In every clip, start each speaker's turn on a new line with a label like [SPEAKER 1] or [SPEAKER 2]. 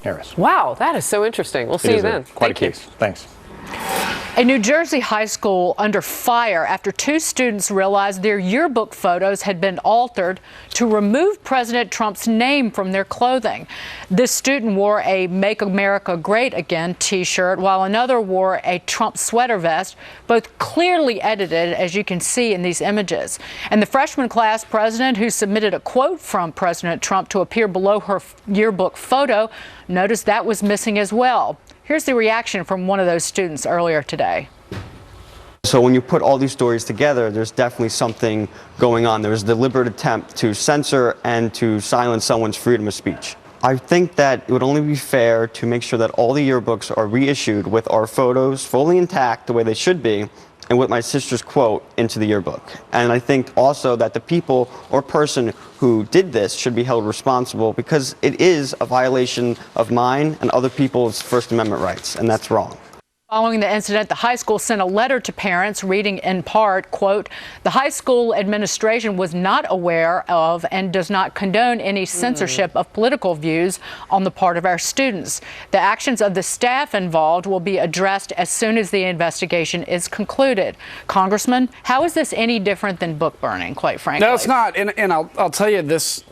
[SPEAKER 1] Harris.
[SPEAKER 2] Wow, that is so interesting. We'll see you then.
[SPEAKER 1] Quite a case. Thanks.
[SPEAKER 3] A New Jersey high school under fire after 2 students realized their yearbook photos had been altered to remove President Trump's name from their clothing. This student wore a Make America Great Again t-shirt, while another wore a Trump sweater vest, both clearly edited, as you can see in these images. And the freshman class president, who submitted a quote from President Trump to appear below her yearbook photo, noticed that was missing as well. Here's the reaction from one of those students earlier today.
[SPEAKER 4] So when you put all these stories together, there's definitely something going on. There's a deliberate attempt to censor and to silence someone's freedom of speech. I think that it would only be fair to make sure that all the yearbooks are reissued with our photos fully intact the way they should be, and with my sister's quote into the yearbook. And I think also that the people or person who did this should be held responsible, because it is a violation of mine and other people's First Amendment rights, and that's wrong.
[SPEAKER 3] Following the incident, the high school sent a letter to parents reading in part, quote, "The high school administration was not aware of and does not condone any censorship of political views on the part of our students. The actions of the staff involved will be addressed as soon as the investigation is concluded." Congressman, how is this any different than book burning, quite frankly?
[SPEAKER 5] No, it's not. And I'll tell you this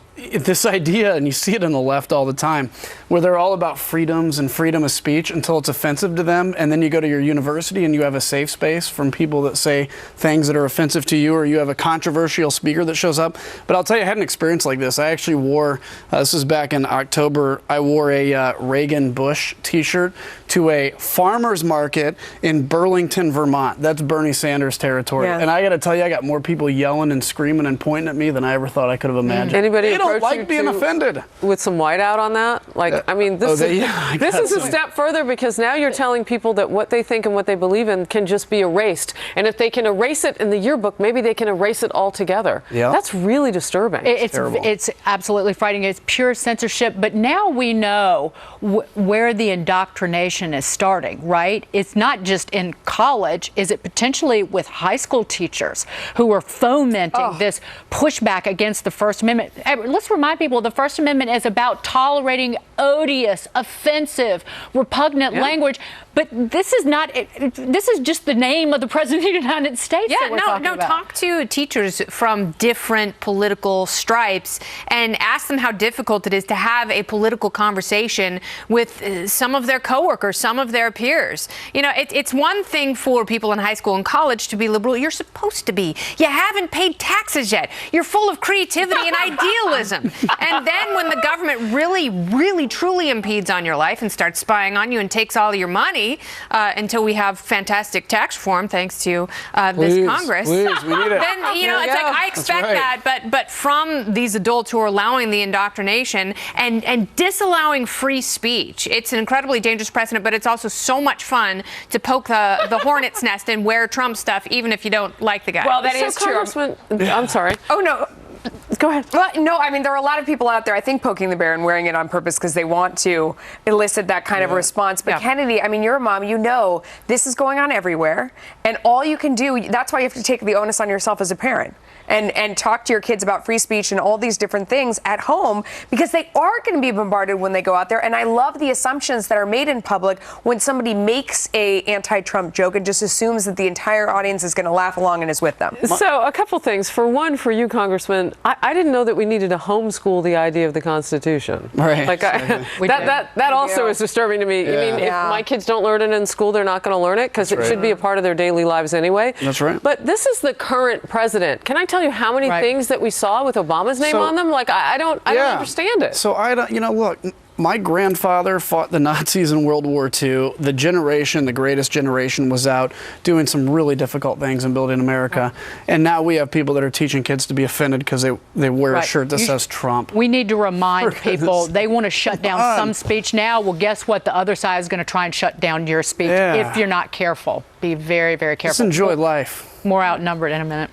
[SPEAKER 5] idea, and you see it in the left all the time, where they're all about freedoms and freedom of speech until it's offensive to them, and then you go to your university and you have a safe space from people that say things that are offensive to you, or you have a controversial speaker that shows up. But I'll tell you, I had an experience like this. I actually wore, this was back in October, I wore a Reagan-Bush t-shirt to a farmer's market in Burlington, Vermont. That's Bernie Sanders territory. Yeah. And I got to tell you, I got more people yelling and screaming and pointing at me than I ever thought I could have imagined.
[SPEAKER 2] Anybody
[SPEAKER 5] they don't like being offended.
[SPEAKER 2] With some whiteout on that? Like, I mean, this is a step further, because now you're telling people that what they think and what they believe in can just be erased. And if they can erase it in the yearbook, maybe they can erase it altogether. Yeah. That's really disturbing.
[SPEAKER 3] It's absolutely frightening. It's pure censorship. But now we know where the indoctrination is starting, right? It's not just in college. Is it potentially with high school teachers who are fomenting this pushback against the First Amendment? Let's remind people, the First Amendment is about tolerating odious, offensive, repugnant language. But this is not, this is just the name of the President of the United States.
[SPEAKER 6] Yeah, talk to teachers from different political stripes and ask them how difficult it is to have a political conversation with some of their coworkers, some of their peers. You know, it's one thing for people in high school and college to be liberal. You're supposed to be. You haven't paid taxes yet. You're full of creativity and idealism. And then when the government really, truly impedes on your life and starts spying on you and takes all your money, until we have fantastic tax reform, thanks to this Congress.
[SPEAKER 5] We need it.
[SPEAKER 6] Then, you know, it's like, I expect that, but from these adults who are allowing the indoctrination and disallowing free speech, it's an incredibly dangerous precedent, but it's also so much fun to poke the hornet's nest and wear Trump stuff, even if you don't like the guy.
[SPEAKER 2] Well, that is true. I'm sorry.
[SPEAKER 7] Oh, no.
[SPEAKER 2] Go ahead.
[SPEAKER 7] Well, no, I mean, there are a lot of people out there, I think, poking the bear and wearing it on purpose because they want to elicit that kind of response. But Kennedy, I mean, you're a mom, you know this is going on everywhere. And all you can do, that's why you have to take the onus on yourself as a parent. And talk to your kids about free speech and all these different things at home, because they are going to be bombarded when they go out there. And I love the assumptions that are made in public when somebody makes a anti-Trump joke and just assumes that the entire audience is going to laugh along and is with them.
[SPEAKER 2] So a couple things. For one, for you, Congressman, I didn't know that we needed to homeschool the idea of the Constitution.
[SPEAKER 5] Right.
[SPEAKER 2] Like that also is disturbing to me. You mean if my kids don't learn it in school, they're not going to learn it, because it should be a part of their daily lives anyway.
[SPEAKER 5] That's right.
[SPEAKER 2] But this is the current president. Can I tell you how many things that we saw with Obama's name on them? Like, I don't understand it.
[SPEAKER 5] So look, my grandfather fought the Nazis in World War II. The greatest generation, was out doing some really difficult things in building America. And now we have people that are teaching kids to be offended because they wear a shirt that says Trump.
[SPEAKER 3] We need to remind people, they want to shut down some speech now. Well, guess what? The other side is going to try and shut down your speech if you're not careful. Be very, very careful.
[SPEAKER 5] Just enjoy life.
[SPEAKER 3] More outnumbered in a minute.